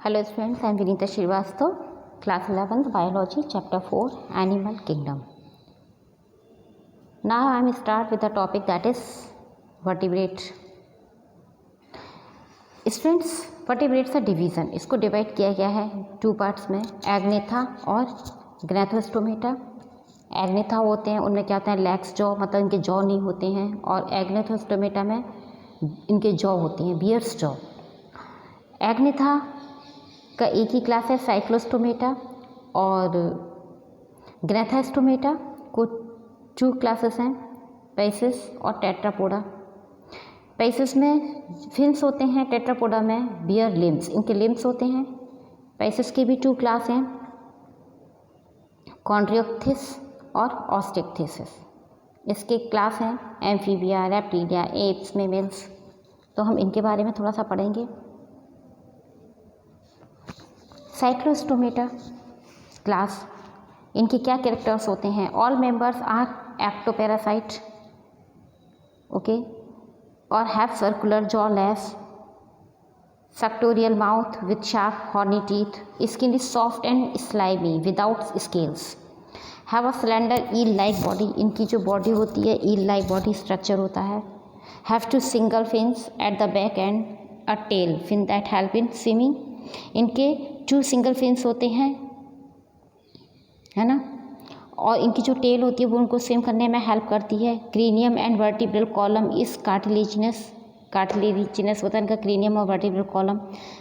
Hello students, I am Vinita Srivastav, class 11th biology, chapter 4, animal kingdom. Now I am start with the topic that is vertebrate. Students, vertebrates का division, इसको divide किया गया है two parts में, Agnatha और Gnathostomata. Agnatha होते हैं, उनमें क्या होता है लेग्स जॉ, मतलब इनके जॉ नहीं होते हैं, और एग्नेथोस्टोमेटा में इनके जॉ होते हैं, बियर्स जॉ. एग्नेथा का एक ही क्लास है साइक्लोस्टोमेटा, और ग्नैथोस्टोमेटा को टू क्लासेस हैं, पैसिस और टेट्रापोडा. पैसिस में फिन्स होते हैं, टेट्रापोडा में बियर लिम्स, इनके लिम्स होते हैं. पैसिस के भी टू क्लास हैं, कॉन्ड्रियोक्थिस और ऑस्टेक्थिसिस. इसके क्लास हैं एम्फीबिया, रेप्टिलिया, एप्स, मेमल्स. तो हम इनके बारे में थोड़ा सा पढ़ेंगे. साइक्लोस्टोमेटा क्लास, इनके क्या कैरेक्टर्स होते हैं? All members are ectoparasite, okay, और have circular jaw, less suctorial mouth with sharp horny teeth. Skin is soft and slimy without scales. Have a slender eel like body, इनकी जो body होती है ईल like body structure होता है. Have two single fins at the back and a tail fin that help in swimming. इनके two single fins होते हैं, है ना, और इनकी जो टेल होती है वो उनको स्विम करने में हेल्प करती है. Cranium and vertebral column is cartilaginous होता है इनका क्रीनियम और vertebral column.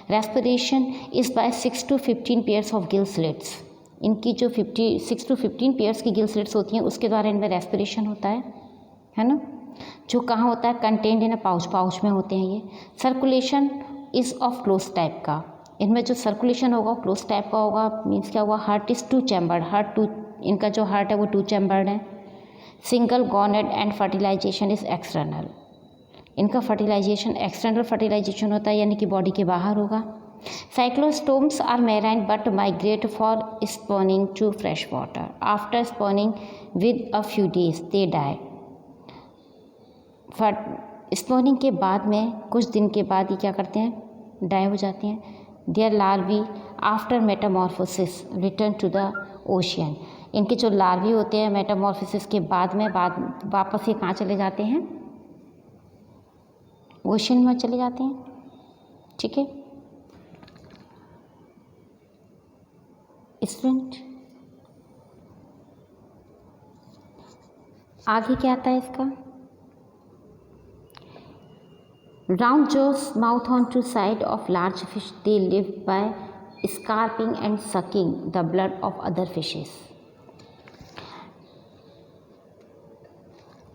Respiration is by 6 to 15 pairs of gill slits. इनकी जो 6 to 15 पेयर्स की गिल स्लिट्स होती हैं उसके द्वारा इनमें रेस्पिरेशन होता है ना, जो कहाँ होता है कंटेंड इन पाउच में होते हैं ये. Circulation is of close type का, इनमें जो सर्कुलेशन होगा वो क्लोज टाइप का होगा. मीन्स क्या हुआ, हार्ट इज टू चैम्बर्ड, इनका जो हार्ट है वो टू चैम्बर्ड है. Single gonad and fertilisation is external. इनका फर्टिलाइजेशन एक्सटर्नल फर्टिलाइजेशन होता है, यानी कि बॉडी के बाहर होगा. Cyclostomes are marine but migrate for spawning to fresh water. After spawning with a few days they die. Spawning के बाद में कुछ दिन के बाद ये क्या करते हैं, डाई हो जाते हैं. Their larvae after metamorphosis return to the ocean. इनके जो लार्वी होते हैं मेटामॉर्फोसिस के बाद वापस ये कहाँ चले जाते हैं, ओशियन में चले जाते हैं. ठीक है स्टूडेंट, आगे क्या आता है इसका. Round jaws, mouth on two sides of large fish. They live by scarping and sucking the blood of other fishes.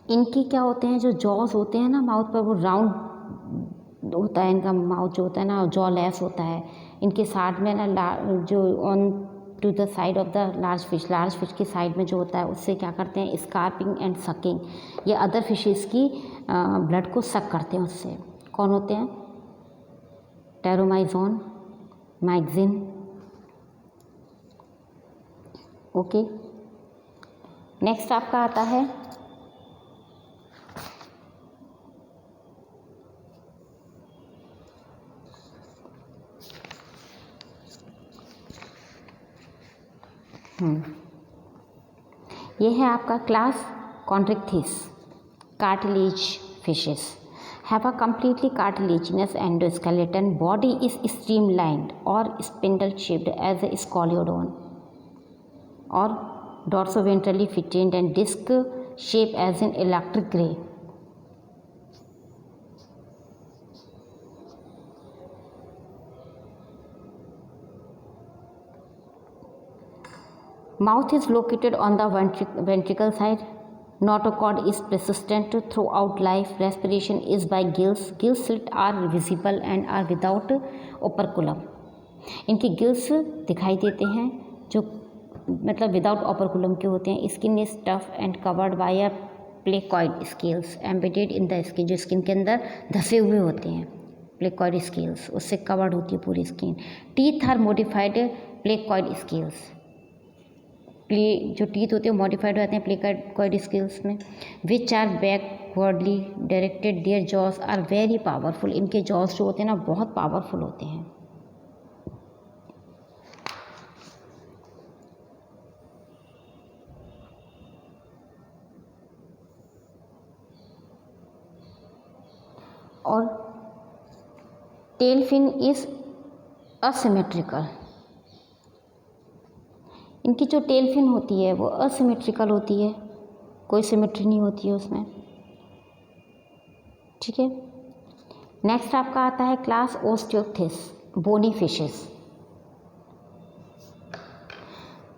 इनकी क्या होते हैं, जो जॉज होते हैं ना माउथ पर, वो राउंड होता है इनका माउथ जो होता है ना, जॉ लेस होता है. इनके साइड में ना जो on to the side of the large fish के साइड में जो होता है उससे क्या करते हैं, स्कारपिंग एंड सकिंग. ये अदर फिशेस की ब्लड को सक करते हैं उससे. कौन होते हैं, टेरोमाइजोन, माइक्सिन. ओके, नेक्स्ट आपका आता है ये है आपका class Chondrichthyes. Cartilage fishes have a completely cartilaginous endoskeleton. Body is streamlined or spindle shaped as a scoliodon, or dorsoventrally flattened and disc shape as in electric gray. Mouth is located on the ventricle side. Notochord is persistent throughout life. Respiration is by gills. Gill slits are visible and are without operculum. इनके gills दिखाई देते हैं जो मतलब without operculum के होते हैं. Skin is tough and covered by a placoid scales embedded in the skin. जो स्किन के अंदर धसे हुए होते हैं प्लेकॉइड स्केल्स, उससे कवर्ड होती है पूरी skin. Teeth are modified placoid scales. जो टीथ होते हैं मॉडिफाइड हो जाते हैं प्लेकॉइड स्केल्स में. Which are backwardly directed. Their jaws are very powerful. इनके जॉस जो होते हैं ना बहुत पावरफुल होते हैं. Tail fin is asymmetrical. इनकी जो टेल फिन होती है वो असिमेट्रिकल होती है, कोई सिमेट्री नहीं होती है उसमें। ठीक है। नेक्स्ट आपका आता है class osteichthyes, bony fishes.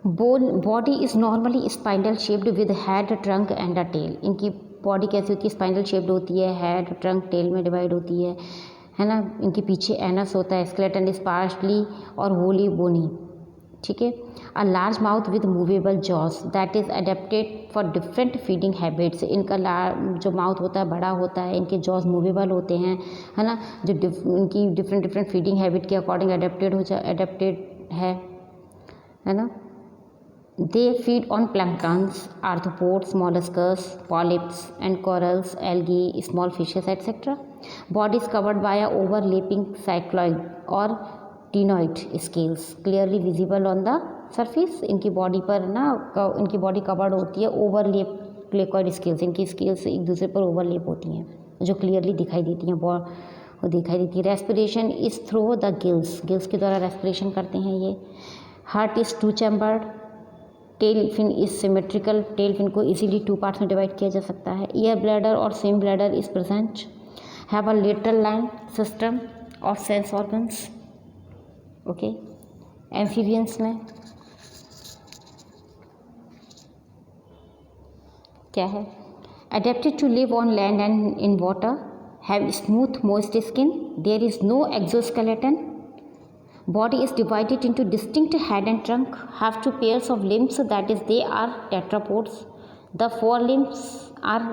Body is normally spinal shaped with head, trunk and a tail. इनकी बॉडी कैसी होती है? स्पाइनल शेप्ड होती है, हेड, ट्रंक, टेल में डिवाइड होती है ना। इनके पीछे एनस होता है, स्केलेटन इज पार्शली और होली बोनी। ठीक है। A large mouth with movable jaws that is adapted for different feeding habits. इनका जो माउथ होता है बड़ा होता है, इनके जॉज मूवेबल होते हैं, है ना, जो इनकी डिफरेंट फीडिंग हैबिट के अकॉर्डिंग अडेप्टेड है ना। They feed on planktons, arthropods, molluscs, polyps and corals, algae, small fishes, etc. Body is covered by a overlapping cycloid or ctenoid scales clearly visible on the surface. इनकी body पर ना इनकी body covered होती है overlap क्लेकॉइड scales. इनकी scales एक दूसरे पर ओवरलेप होती हैं जो क्लियरली दिखाई देती हैं, वो दिखाई देती है। Respiration is through the gills के द्वारा रेस्पिरेशन करते हैं ये। Heart is 2 chambered. Tail fin is symmetrical. Tail fin को इजीली 2 पार्ट्स में डिवाइड किया जा सकता है। ईयर ब्लैडर और swim bladder is present. Have a lateral line system of sense organs. Okay. Amphibians में क्या है? Adapted to live on land and in water, have smooth moist skin, there is no exoskeleton. Body is divided into distinct head and trunk, have 2 pairs of limbs, that is they are tetrapods. The forelimbs are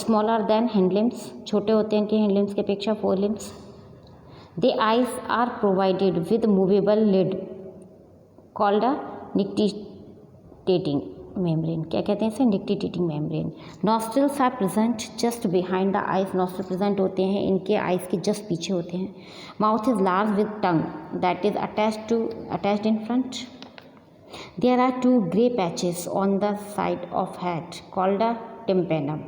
smaller than hind limbs, छोटे होते हैं इनके hind limbs के अपेक्षा forelimbs. The eyes are provided with movable lid called a nictitating membrane. क्या कहते हैं इसे? nictitating membrane. Nostrils are present just behind the eyes. nostril present होते हैं इनके eyes के just पीछे होते हैं. Mouth is large with tongue that is attached in front. There are 2 grey patches on the side of head called a tympanum.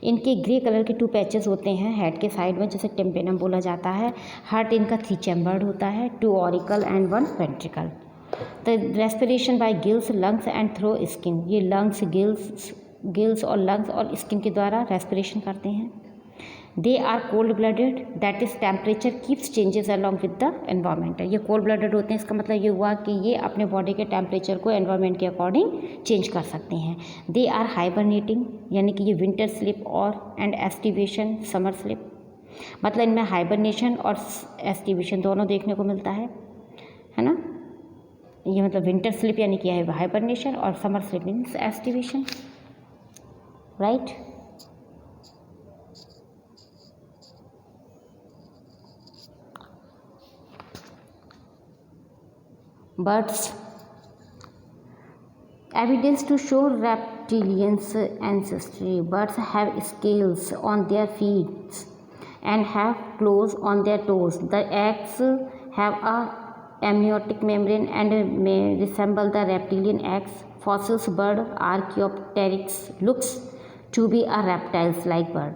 इनके grey colour के 2 patches होते हैं हेड के साइड में, जिसे टिम्पेनम बोला जाता है। हार्ट इनका 3 चैम्बर्ड होता है, 2 auricle and 1 ventricle. The respiration by gills, lungs and through skin. ये लंग्स, गिल्स और लंग्स और स्किन के द्वारा रेस्पिरेशन करते हैं। They are cold blooded, that is temperature keeps changes along with the environment. ये कोल्ड ब्लडेड होते हैं, इसका मतलब ये हुआ कि ये अपने बॉडी के टेम्परेचर को एनवायरमेंट के अकॉर्डिंग चेंज कर सकते हैं। दे आर हाइबरनेटिंग, यानी कि ये विंटर स्लिप और एंड एस्टिवेशन समर स्लिप। मतलब इनमें हाइबरनेशन और एस्टिवेशन दोनों देखने को मिलता है ना। ये मतलब विंटर स्लिप यानी कि है हाइबरनेशन और summer slip means aestivation, right. Birds. Evidence to show reptilians ancestry. Birds have scales on their feet and have claws on their toes. The eggs have a amniotic membrane and may resemble the reptilian eggs. Fossils bird Archaeopteryx looks to be a reptiles like bird.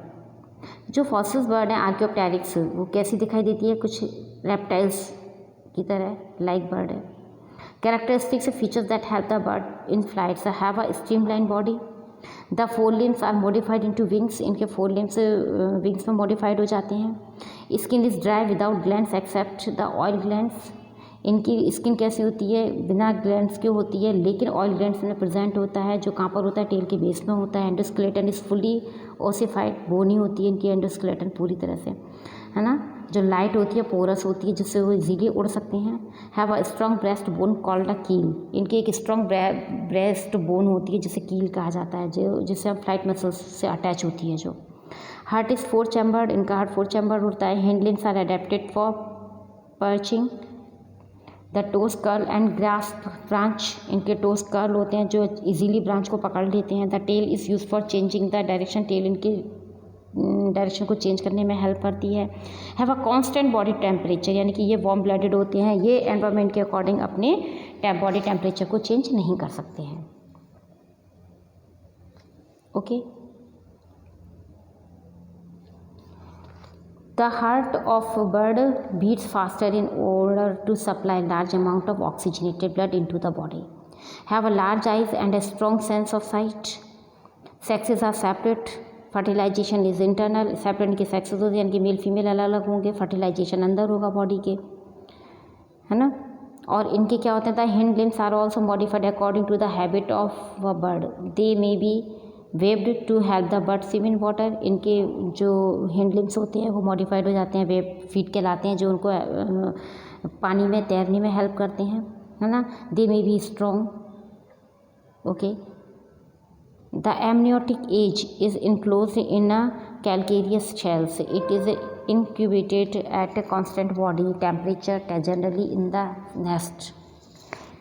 जो fossils bird हैं Archaeopteryx, वो कैसी दिखाई देती है? कुछ reptiles की तरह, लाइक बर्ड है। Characteristics features that help the bird in flight have a streamlined body. The forelimbs are modified into wings. इनके forelimbs wings में modified हो जाते हैं। Skin is dry without glands except the oil glands. इनकी skin कैसी होती है? बिना ग्लैंड्स के होती है, लेकिन ऑयल ग्लैंड्स में प्रेजेंट होता है, जो कहाँ पर होता है? टेल के बेस में होता है। एंडोस्केलेटन इज फुली ओसिफाइड, बोनी होती है इनकी एंडोस्केलेटन पूरी तरह से, है ना। जो लाइट होती है पोरस होती है, जिससे वो इजीली उड़ सकते हैं। Have a strong breast bone called a कील। इनकी एक स्ट्रॉन्ग ब्रेस्ट बोन होती है जिसे कील कहा जाता है, जो जिससे हम फ्लाइट मसल्स से अटैच होती है। जो हार्ट इज़ 4 चैम्बर्ड, इनका हार्ट 4 चैम्बर्ड होता है। Hind limbs are adapted for perching. The toes curl and grasp branch, इनके टोस कर्ल होते हैं जो इजीली ब्रांच को पकड़ लेते हैं। The tail is use for changing the direction, tail इनकी डायरेक्शन को चेंज करने में हेल्प करती है। Have a constant body temperature, यानी कि ये वार्म ब्लडेड होते हैं, ये एनवायरनमेंट के अकॉर्डिंग अपने बॉडी टेम्परेचर को चेंज नहीं कर सकते हैं। Okay. The heart of a bird beats faster in order to supply large amount of oxygenated blood into the body. Have a large eyes and a strong sense of sight. Sexes are separate. Fertilization is internal. Separate इनके sexes होते हैं, यानी कि male female अलग अलग होंगे. Fertilization अंदर होगा बॉडी के, है ना. और इनके क्या होते हैं, the hind limbs are also modified according to the habit of a bird. They may be webbed to help the bird swim in water. इनके जो हिंड लिम्स होते हैं वो मॉडिफाइड हो जाते हैं, वेब फीट कहलाते हैं, जो उनको पानी में तैरने में हेल्प करते हैं, है ना. They may be strong. Okay. The amniotic egg is enclosed in a calcareous shells. It is incubated at a constant body temperature generally in the nest.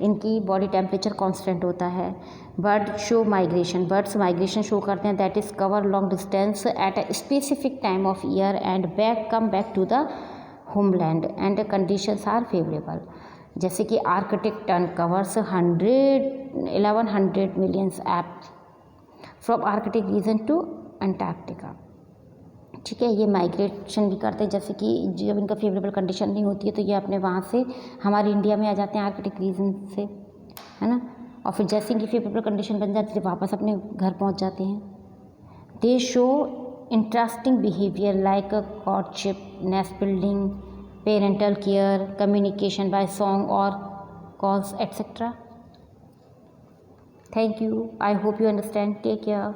इनकी बॉडी टेम्परेचर कांस्टेंट होता है. Bird show migration. Birds migration show करते हैं, that is cover long distance at a specific time of year and come back to the homeland and conditions are favourable. जैसे कि Arctic tern covers 1100 millions एप from Arctic region to Antarctica. ठीक है. ये migration भी करते हैं, जैसे कि जब इनका फेवरेबल कंडीशन नहीं होती है तो ये अपने वहाँ से हमारे इंडिया में आ जाते हैं आर्कटिक रीजन से, है ना. और फिर जैसे इनकी फेवरेबल कंडीशन बन जाती है वापस अपने घर पहुँच जाते हैं. They show interesting behaviour like courtship, nest building, parental care, communication by song और calls etcetera. Thank you. I hope you understand. Take care.